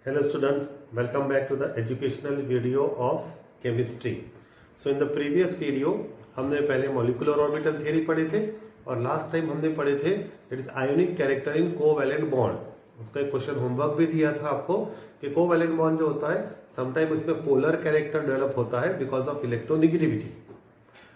Hello student, welcome back to the educational video of chemistry. So in the previous video हमने पहले molecular orbital theory पढ़े थे और last time हमने पढ़े थे that is ionic character in covalent bond. उसका एक क्वेश्चन होमवर्क भी दिया था आपको कि कोवैलेंट बॉन्ड जो होता है समटाइम इसमें पोलर कैरेक्टर डेवलप होता है बिकॉज ऑफ इलेक्ट्रोनेगेटिविटी।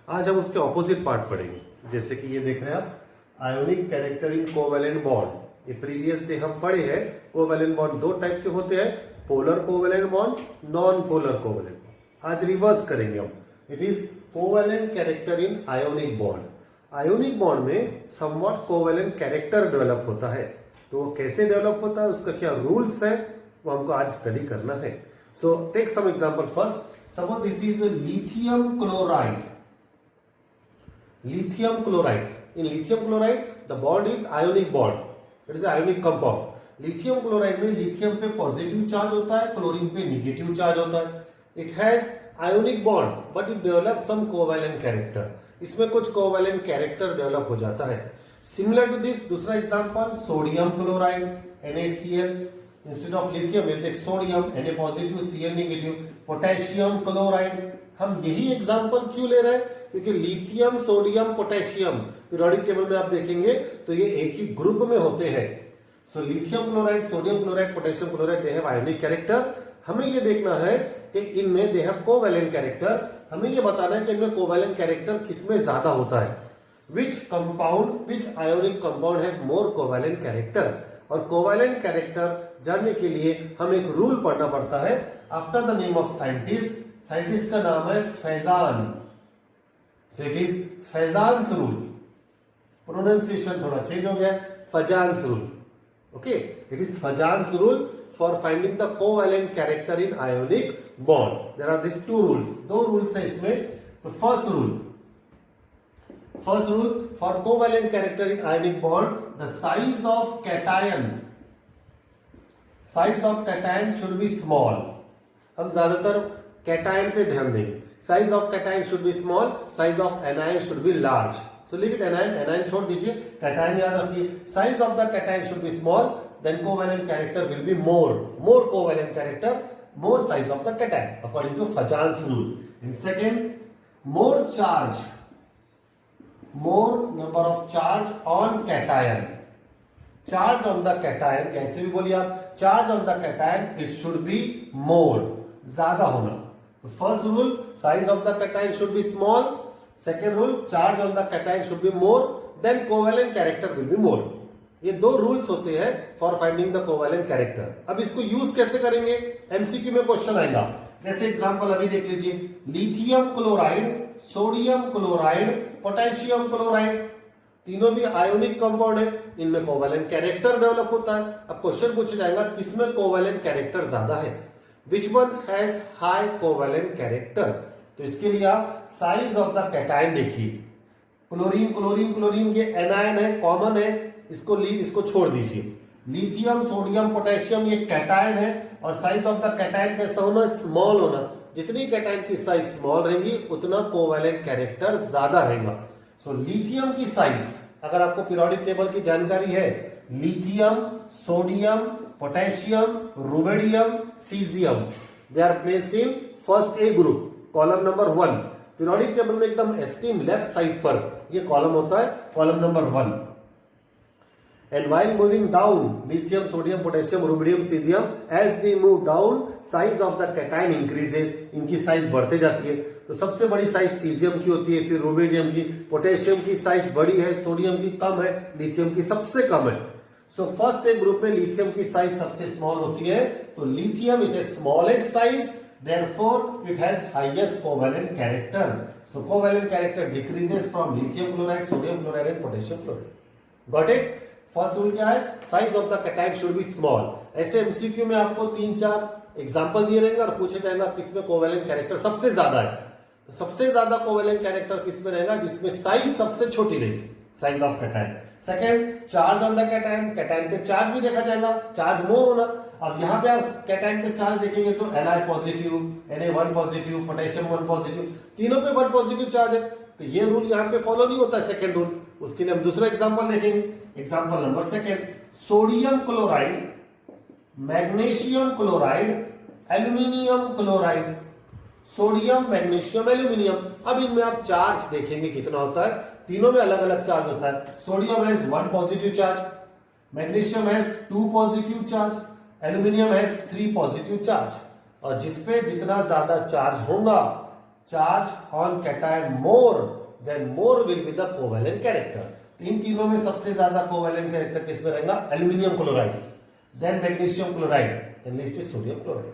आज हम उसके ऑपोजिट पार्ट पढ़ेंगे, जैसे कि ये देख रहे हैं आप ionic character in covalent bond. ये प्रीवियस डे हम पढ़े हैं कोवैलेंट बॉन्ड दो टाइप के होते हैं, polar covalent bond, non polar covalent bond. आज रिवर्स करेंगे हम। It is covalent character in ionic bond. Ionic bond में समवॉट कोवैलेंट कैरेक्टर डेवलप होता है, तो वो कैसे डेवलप होता है, उसका क्या रूल्स है, वो हमको आज स्टडी करना है। So take some example first. Suppose this is lithium chloride. Lithium chloride, in lithium chloride the bond is ionic bond, it is ionic compound। Lithium chloride में लिथियम पे पॉजिटिव चार्ज होता है, क्लोरीन पे negative charge होता है। It has ionic bond but it develop some covalent character, इसमें कुछ covalent character develop हो जाता है। सिमिलर टू दिस दूसरा example sodium chloride NaCl, instead of lithium will take sodium Na positive Cl negative. Potassium chloride, हम यही example क्यों ले रहे हैं, क्योंकि lithium sodium potassium periodic table में आप देखेंगे तो ये एक ही ग्रुप में होते हैं। So lithium chloride, sodium chloride, potassium chloride they have ionic character. हमें ये देखना है कि इनमें दे हैव कोवैलेंट कैरेक्टर। हमें ये बताना है कि इनमें कोवैलेंट कैरेक्टर किसमें ज्यादा होता है, which compound, which ionic compound has more covalent character. और कोवैलेंट कैरेक्टर जानने के लिए हम एक रूल पढ़ना पड़ता है after the name of scientist. Scientist का नाम है Fajan. So it is Fajans rule. Pronunciation थोड़ा चेंज हो गया, Fajans rule. Okay, it is Fajans rule for finding the covalent character in ionic bond. There are this two rules, दो rules है इसमें। तो first rule for covalent character in ionic bond, the size of cation, size of cation should be small. हम ज्यादातर cation पे ध्यान देंगे। Size of cation should be small, size of anion should be large. So लिख it anion, anion छोड़ दीजिए, cation याद रखिए। Size of the cation should be small, then covalent character will be more covalent character, more size of the cation according to Fajans rule. In second, more charge, more number of charge on cation. Charge on the cation, कैसे भी बोलिए आप, charge on the cation it should be more, ज्यादा होना। First rule, size of the cation should be small. Second rule, charge on the cation should be more, then covalent character will be more. ये दो rules होते हैं for finding the covalent character. अब इसको use कैसे करेंगे, MCQ में question आएगा। जैसे एग्जांपल अभी देख लीजिए, lithium chloride, sodium chloride, potassium chloride, तीनों भी आयोनिक कंपाउंड है, इनमें कोवैलेंट कैरेक्टर डेवलप होता है। अब क्वेश्चन पूछा जाएगा किसमें कोवैलेंट कैरेक्टर ज्यादा है, which one has high covalent character. तो इसके लिए आप साइज ऑफ द कैटायन देखिए। क्लोरीन क्लोरीन क्लोरीन ये एनायन है, कॉमन है, इसको छोड़ दीजिए। लिथियम सोडियम पोटेशियम ये कैटायन है, और साइज ऑफ द कैटायन कैसा होना, स्मॉल होना। जितनी कैटायन की साइज स्मॉल रहेगी उतना कोवैलेंट कैरेक्टर ज्यादा रहेगा। सो लिथियम की साइज, अगर आपको पीरियोडिक टेबल की जानकारी है, lithium, sodium, potassium, rubidium, caesium, they are placed in first A group, column number 1। Periodic table में एकदम एक्सट्रीम लेफ्ट साइड पर ये कॉलम होता है, column number 1। And while moving down, lithium sodium potassium rubidium caesium, as they move down size of the cation increases, इनकी size बढ़ते जाती है। तो सबसे बड़ी साइज सीजियम की होती है, फिर रुबिडियम की, पोटेशियम की साइज बड़ी है, सोडियम की कम है, लिथियम की सबसे कम है। सो फर्स्ट एक ग्रुप में लिथियम की साइज सबसे स्मॉल होती है, तो lithium is a smallest size, therefore it has highest covalent character. So covalent character decreases from lithium chloride, sodium chloride and potassium chloride. Got it? First rule क्या है, size of the cation should be small. ऐसे MCQ में आपको 3-4 example दिए रहेंगे और पूछे जाएगा किसमें कोवैलेंट कैरेक्टर सबसे ज्यादा है। तो सबसे ज्यादा कोवैलेंट कैरेक्टर किसमें रहेगा, जिसमें साइज सबसे छोटी रहेगी, size of cation. Second, charge on the cation, cation पे चार्ज भी देखा जाएगा, चार्ज मोर होना। अब यहाँ पे आप कैटायन पे चार्ज देखेंगे तो Na positive, Na1 positive, potassium 1 positive, तीनों पे 1 पॉजिटिव चार्ज है। तो ये रूल यहाँ पे फॉलो नहीं होता है, सेकेंड रूल। उसके लिए हम दूसरा एग्जांपल देखेंगे। Example number second, sodium chloride magnesium chloride, aluminium chloride, sodium, magnesium, aluminium. अब इनमें आप चार्ज देखेंगे कितना होता है, तीनों में अलग अलग चार्ज होता है। Sodium has 1 positive charge, magnesium has 2 positive charge, aluminium has 3 positive charge. और जिसपे जितना ज्यादा चार्ज होगा, charge on cation more, then more will be the covalent character. इन तीनों में सबसे ज्यादा कोवेलेंट कैरेक्टर किसमें रहेगा, aluminium chloride, then magnesium chloride, and next is sodium chloride.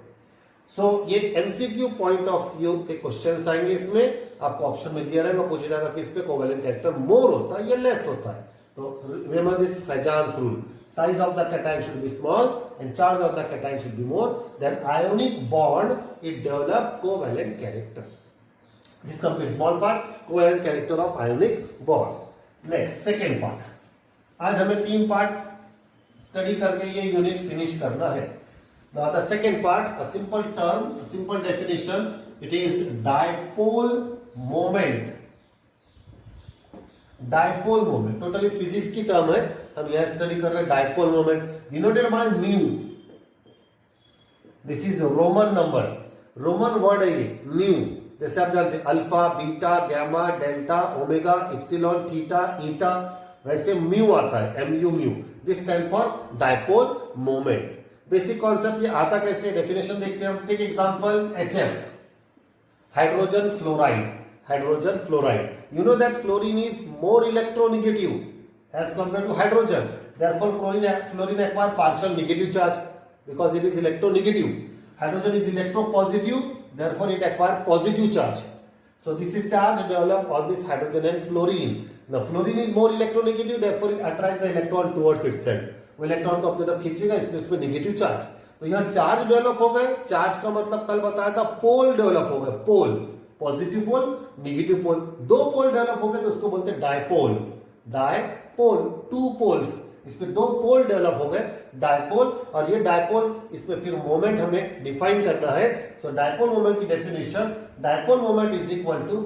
So ये एमसीक्यू पॉइंट ऑफ व्यू के क्वेश्चंस आएंगे इसमें, आपको ऑप्शन में दिया रहेगा, पूछा जाएगा कि इस पे कोवेलेंट कैरेक्टर मोर होता है या लेस होता है। तो remember this Fajans rule, size of the cation should be small and charge of the cation should be more, then ionic bond it develop covalent character. This completes small part, covalent character of ionic bond. Next second part, आज हमें 3 part study करके ये unit finish करना है। Now the second part, a simple term, a simple definition, it is dipole moment. Dipole moment totally physics की term है, हम यह स्टडी कर रहे हैं। Dipole moment denoted by mu, this is Roman number, Roman word है ये mu. जैसे आप जानते हैं alpha, beta, gamma, delta, omega, epsilon, theta, eta, वैसे म्यू आता है, MU mu. This stand for dipole moment. Basic concept ये आता कैसे, डेफिनेशन देखते हैं हम। Take example HF, hydrogen fluoride, hydrogen fluoride. You know that fluorine is more electronegative as compared to hydrogen. Therefore, fluorine acquire partial negative charge because it is electronegative. Hydrogen is electropositive, therefore it acquire positive charge. So this is charge developed on this hydrogen and fluorine. Now fluorine is more electronegative, therefore it attract the electron towards itself. वो electron को अपनी तरफ खींचेगा, इसलिए उसमें negative charge. तो यहाँ charge develop हो गए। चार्ज का मतलब कल बताया था पोल डेवलप हो गए, पोल, पॉजिटिव पोल, नेगेटिव पोल, 2 पोल डेवलप हो गए तो उसको बोलते हैं डायपोल। डायपोल 2 पोल्स, इसमें 2 पोल डेवलप हो गए, डायपोल। और ये डायपोल, इसमें फिर मोमेंट हमें डिफाइन करना है। सो डायपोल मोमेंट की definition, dipole moment is equal to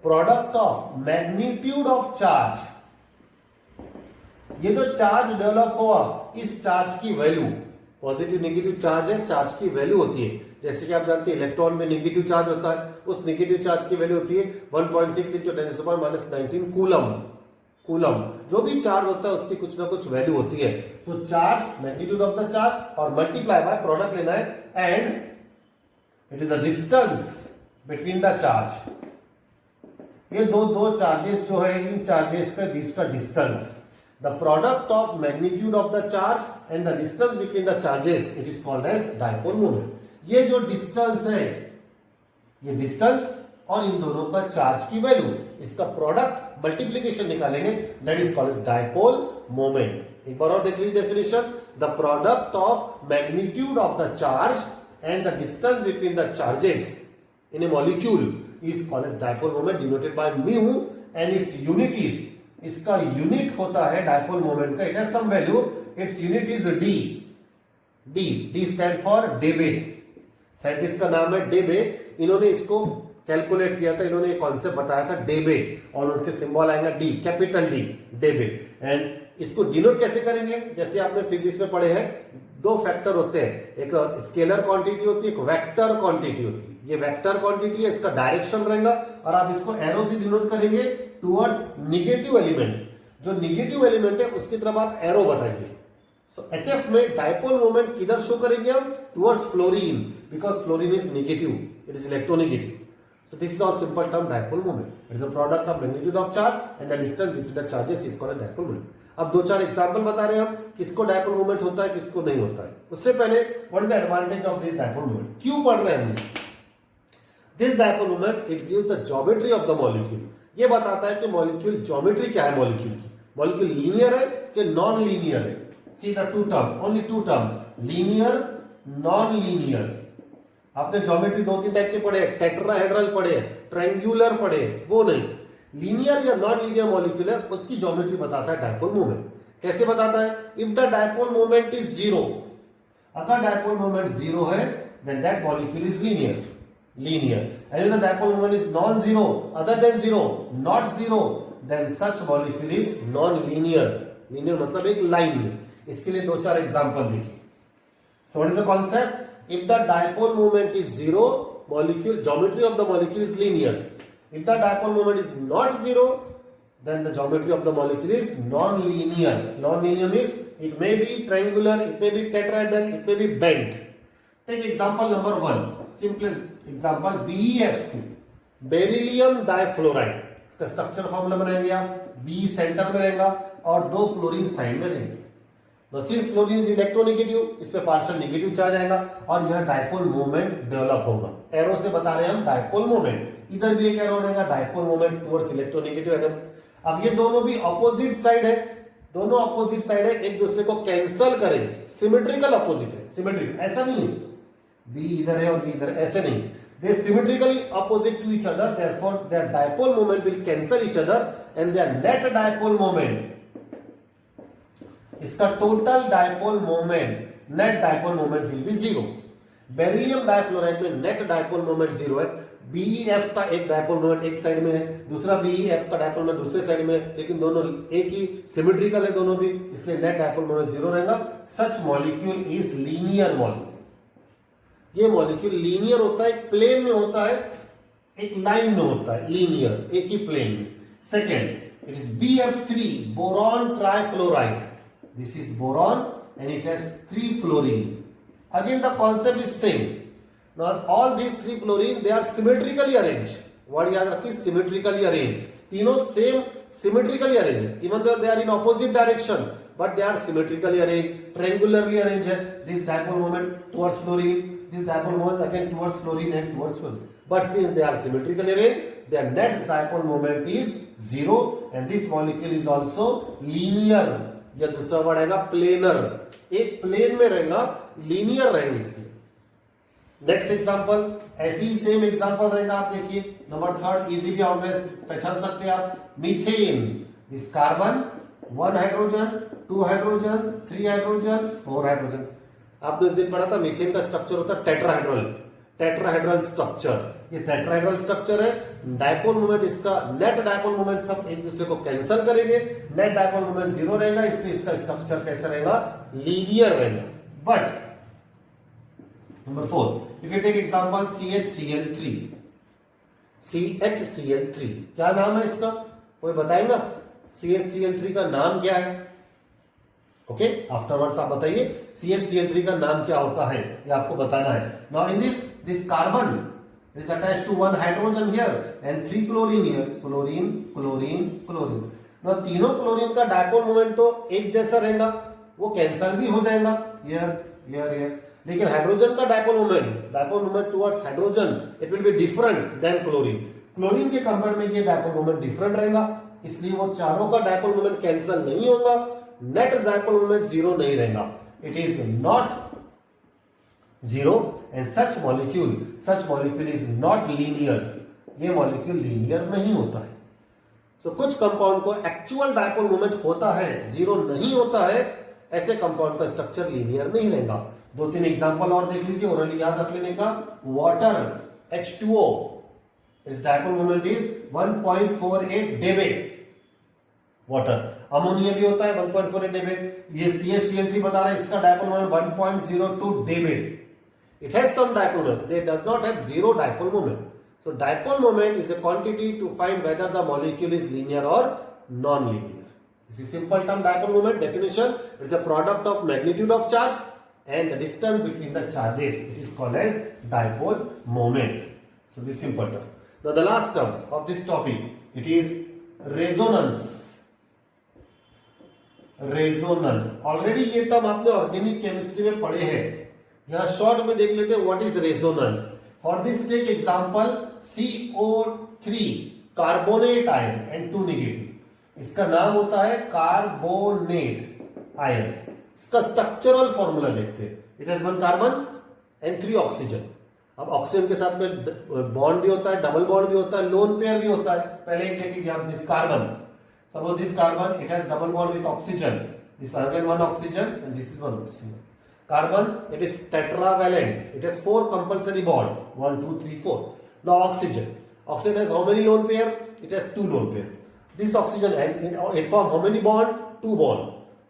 product of magnitude of charge. ये जो चार्ज डेवलप हुआ, इस चार्ज की वैल्यू, पॉजिटिव नेगेटिव चार्ज है, चार्ज की वैल्यू होती है। जैसे कि आप जानते हैं इलेक्ट्रॉन में नेगेटिव चार्ज होता है, उस नेगेटिव चार्ज की वैल्यू होती है 1.6 × 10⁻⁻19 कूलम। कूलम जो भी चार्ज होता है उसकी कुछ ना कुछ वैल्यू होती है। तो charge, magnitude of the charge और मल्टीप्लाई बाय प्रोडक्ट लेना है, and it is a distance between the charge. ये दो चार्जेस जो है, इन चार्जेस के बीच का distance, the product of magnitude of the charge and the distance between the charges, it is called as dipole moment. ये जो डिस्टेंस है, ये डिस्टेंस और इन दोनों का चार्ज की वैल्यू, इसका प्रोडक्ट मल्टीप्लीकेशन निकालेंगे, that is called as dipole moment. एक बार और देख लीजिए definition, the product of magnitude of the charge and the distance between the charges in a molecule is called as dipole moment, denoted by mu, and its unit is, इसका unit होता है dipole moment का, it has some value, its unit is D. D stand for Debye, scientist का नाम है डेबे। इन्होंने इसको calculate किया था, इन्होंने एक कॉन्सेप्ट बताया था डेबे, और उनसे सिंबल आएगा डी, कैपिटल डी, डेबे। एंड इसको डिनोट कैसे करेंगे, जैसे आपने फिजिक्स में पढ़े हैं, 2 फैक्टर होते हैं, एक स्केलर क्वांटिटी होती है, एक वेक्टर क्वांटिटी होती है। ये वेक्टर क्वांटिटी है, इसका डायरेक्शन रहेगा, और आप इसको एरो से डिनोट करेंगे टुवर्ड्स नेगेटिव एलिमेंट। जो नेगेटिव एलिमेंट है उसकी तरफ आप एरो बताएंगे। सो HF में डायपोल मोमेंट किधर शो करेंगे हम, towards fluorine, because fluorine is negative, it is electronegative. So this is all simple term dipole moment. It is a product of magnitude of charge and the distance between the charges is called a dipole moment. अब 2-4 example बता रहे हैं हम, किसको dipole moment होता है, किसको नहीं होता है। उससे पहले what is the advantage of this dipole moment, क्यों पढ़ रहे हैं हम this dipole moment, it gives the geometry of the molecule. ये बताता है कि मॉलिक्यूल ज्योमेट्री क्या है, मॉलिक्यूल की, मॉलिक्यूल लीनियर है कि नॉन लीनियर है। See the 2 term, only 2 term, linear, non linear. आपने ज्योमेट्री 2-3 टाइप के पढ़े, टेट्राहेड्रल पढ़े, ट्रायंगुलर पढ़े, वो नहीं। लीनियर या नॉन लीनियर मॉलिक्यूल है, उसकी ज्योमेट्री बताता है डायपोल मोमेंट। कैसे बताता है, if the dipole moment is 0, अगर डायपोल मोमेंट 0 है, then that molecule is linear, and if the dipole moment is non-zero, other than 0, not 0, then such molecule is non-linear, linear मतलब एक line में। इसके लिए 2-4 एग्जांपल देखिए। So what is the concept? If the dipole moment is zero, molecule geometry of the molecule is linear. If the dipole moment is not zero, then the geometry of the molecule is non-linear. Non-linear means it may be triangular, it may be tetrahedral, it may be bent. Take example number 1. Simple example BeF2, beryllium difluoride. इसका structure formula बनाएंगे आप। B centre में रहेगा और 2 fluorine side में रहेंगे। Since fluorine is electronegative, इस पे पार्शियल नेगेटिव चार्ज आएगा और यह डायपोल मोमेंट डेवलप होगा। एरो से बता रहे हैं हम डायपोल मोमेंट। इधर भी एक एरो रहेगा dipole moment towards electronegative atom. अब ये दोनों भी अपोजिट साइड है, दोनों अपोजिट साइड है, एक दूसरे को कैंसल करेंगे। सिमेट्रिकल अपोजिट है, सिमेट्रिकल, ऐसा नहीं है बी इधर है और ये इधर, ऐसे नहीं। They symmetrically opposite to each other, therefore their dipole moment will cancel each other and their net dipole moment, इसका total dipole moment, net dipole moment will be zero. Beryllium difluoride में net dipole moment zero है। BeF का एक dipole moment एक side में है, दूसरा BeF का dipole moment दूसरे साइड में है, लेकिन दोनों एक ही सिमेट्रिकल है दोनों भी, इसलिए net dipole moment zero रहेगा। Such molecule is linear molecule। ये मॉलिक्यूल लीनियर होता है, एक प्लेन में होता है, एक लाइन में होता है, लीनियर एक ही प्लेन में। Second, it is BF3 boron trifluoride. This is boron and it has 3 fluorine. Again the concept is same. Now all these 3 fluorine they are symmetrically arrange. Word याद रखिए, सिमेट्रिकली अरेंज। तीनों same symmetrically arrange है, even though they are in opposite direction, but they are symmetrically arranged, triangularly arranged है। This dipole moment towards fluorine, this dipole moment again towards fluorine and towards fluorine. But since they are symmetrically arranged, their net dipole moment is zero, and this molecule is also linear. यह दूसरा word आएगा planar, एक plane में रहेगा, linear रहेंगे इसके। Next example, ऐसी ही same example रहेगा। आप देखिए नंबर 3 इजीली ऑर्गेनाइज पहचान सकते हैं आप। Methane, this carbon 1 hydrogen, 2 hydrogen, 3 hydrogen, 4 hydrogen. आपने उस दिन पढ़ा था मीथेन का स्ट्रक्चर होता है टेट्राहेड्रल, टेट्राहेड्रल स्ट्रक्चर। ये टेट्राहेड्रल स्ट्रक्चर है। डायपोल मोमेंट, इसका नेट डायपोल मोमेंट सब एक दूसरे को कैंसिल करेंगे, नेट डायपोल मोमेंट 0 रहेगा, इसलिए इसका स्ट्रक्चर कैसा रहेगा? लीनियर रहेगा। But number 4, if you take example CHCl3, CHCl3 क्या नाम है इसका? कोई बताएगा? CHCl3 का नाम क्या है? ओके, आफ्टरवर्ड्स आप बताइए CHCl3 का नाम क्या होता है, ये आपको बताना है। Now in this carbon is attached to 1 hydrogen here and 3 chlorine here, chlorine, chlorine, chlorine। now तीनों क्लोरीन का डायपोल मोमेंट तो एक जैसा रहेगा, वो कैंसल भी हो जाएगा here, here, here। लेकिन हाइड्रोजन का dipole moment towards hydrogen it will be different then chlorine. Chlorine के कंपेयर में ये डायपोल मोमेंट डिफरेंट रहेगा, इसलिए वो चारों का डायपोल मोमेंट कैंसिल नहीं होगा, नेट डायपोल मोमेंट 0 नहीं रहेगा। It is not 0 and such molecule is not linear. ये मॉलिक्यूल लीनियर नहीं होता है। सो कुछ कंपाउंड को एक्चुअल डायपोल मोमेंट होता है, 0 नहीं होता है, ऐसे कंपाउंड का स्ट्रक्चर लीनियर नहीं रहेगा। 2-3 एग्जांपल और देख लीजिए, ओरली याद रख लेने का। Water H2O, its dipole moment is 1.48 Debye. Water, ammonia भी होता है 1.48 डेबे। ये CHCl3 बता रहा है इसका dipole moment 1.02 डेबे। It has some dipole moment, it does not have 0 dipole moment. So dipole moment is a quantity to find whether the molecule is linear or non-linear. This is simple term dipole moment definition. It is a product of magnitude of charge and the distance between the charges. It is called as dipole moment. So this is simple term. Now the last term of this topic, it is resonance. Already ये term आपने organic chemistry में पढ़े हैं, यहां short में देख लेते हैं what is resonance. For this take example CO3 carbonate ion and 2 negative. इसका नाम होता है कार्बोनेट आयन। इसका स्ट्रक्चरल फॉर्मूला देखते हैं। It has 1 carbon and 3 oxygen. अब ऑक्सीजन के साथ में बॉन्ड भी होता है, डबल बॉन्ड भी होता है, लोन पेयर भी होता है। पहले एक देख लीजिए आप, this carbon, suppose this carbon it has double bond with oxygen, this again 1 oxygen and this is 1 oxygen. Carbon, it is tetravalent, it has 4 compulsory bond, 1 2 3 4. Now oxygen has how many lone pair? It has 2 lone pair. This oxygen and it form how many bond? 2 bond.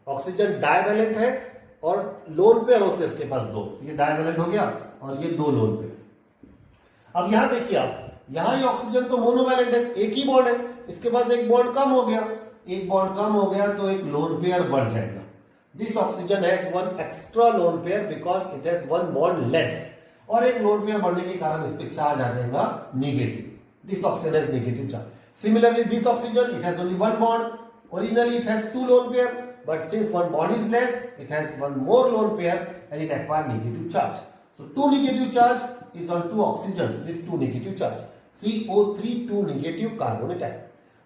Oxygen divalent है और lone pair होते हैं इसके पास दो, ये divalent हो गया और ये दो लोन पेयर। अब यहां देखिए आप, यहां ये ऑक्सीजन तो मोनोवैलेंट है, एक ही बॉन्ड है, इसके पास एक बॉन्ड कम हो गया, एक बॉन्ड कम हो गया तो एक लोन पेयर बढ़ जाएगा। This oxygen has one extra lone pair because it has one bond less, और एक लोन पेयर बढ़ने के कारण इस पे चार्ज आ जाएगा negative. This oxygen has negative charge. Similarly this oxygen it has only one bond, originally it has two lone pair, but since one bond is less, it has one more lone pair and it acquires negative charge. So 2 negative charge is on 2 oxygen, this 2 negative charge. CO3 2 negative carbonate ion.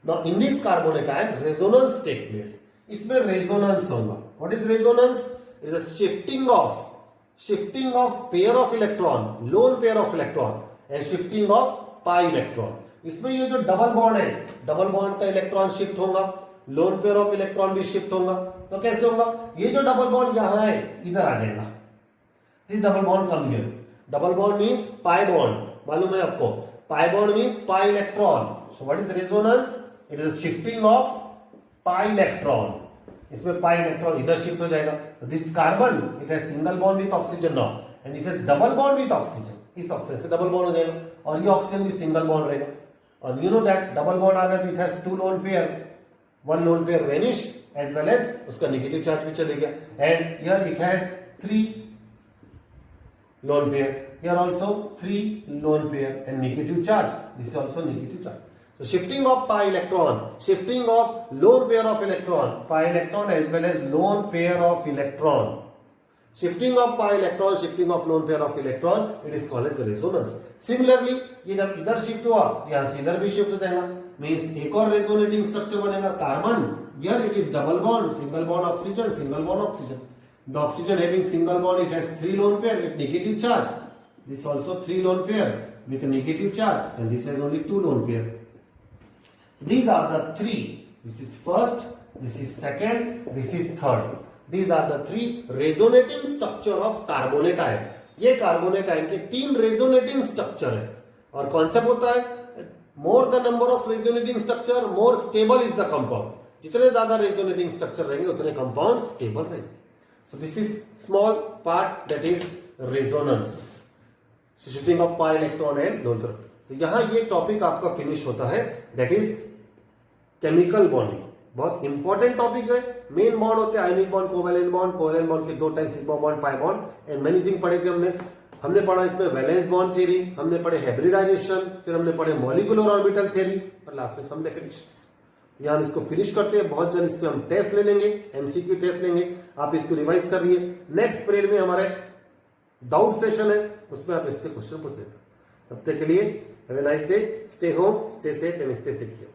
Now in this carbonate ion resonance take place. इसमें resonance होगा. What is resonance? It is a shifting of pair of electron, lone pair of electron and shifting of pi electron. इसमें ये जो double bond है, double bond का electron shift होगा, lone pair of electron भी shift होगा। तो कैसे होगा? ये जो डबल बॉन्ड यहां है इधर आ जाएगा, this double bond come here. Double bond means pi bond, मालूम है आपको, pi bond means pi electron. So what is resonance? It is shifting of pi electron. इसमें पाई इलेक्ट्रॉन इधर शिफ्ट हो जाएगा। This carbon it has single bond with oxygen now and it has double bond with oxygen. इस oxygen से double bond हो जाएगा और ये ऑक्सीजन भी सिंगल बॉन्ड रहेगा। और you know that double bond आ गया तो it has two lone pair, one lone pair vanished as well as उसका negative charge भी चले गया, and here it has 3 lone pair, here also 3 lone pair and negative charge, this is also negative charge. So shifting of pi electron, shifting of lone pair of electron, pi electron as well as lone pair of electron, shifting of pi electron, shifting of lone pair of electron, it is called as resonance. Similarly ये जब इधर shift हुआ यहां से इधर भी shift हो जाएगा, मींस एक और रेजोनेटिंग स्ट्रक्चर बनेगा carbon, here it is double bond, single bond oxygen, single bond oxygen. The oxygen having single bond it has 3 lone pair with negative charge, this also 3 lone pair with negative charge and this has only 2 lone pair. These are the 3, this is first, this is second, this is third. These are the 3 resonating structure of carbonate ion. ये carbonate ion के 3 resonating structure है और concept होता है more the number of resonating structure more stable is the compound. जितने ज्यादा resonating structure रहेंगे उतने कंपाउंड स्टेबल रहेंगे। So this is small part that is resonance, shifting of pi electron and lone pair. तो यहां ये टॉपिक आपका finish होता है, दैट इज केमिकल बॉन्डिंग। बहुत इंपॉर्टेंट टॉपिक है। मेन बॉन्ड होते हैं ionic bond, covalent bond, covalent bond के 2 type, sigma bond, pi bond and many thing पढ़े थे हमने पढ़ा इसमें वैलेंस बॉन्ड थ्योरी, हमने पढ़े हाइब्रिडाइजेशन, फिर हमने पढ़े मॉलिक्यूलर ऑर्बिटल थ्योरी और लास्ट में सम डेफिनेशंस। यहां हम इसको फिनिश करते हैं, बहुत जल्द इस पे हम टेस्ट ले लेंगे, एमसीक्यू टेस्ट लेंगे, आप इसको रिवाइज कर रही है। नेक्स्ट पीरियड में हमारे डाउट सेशन है, उसमें आप इसके क्वेश्चन पूछ लेना। तब तक के लिए have a nice day, stay home, stay safe and stay secure.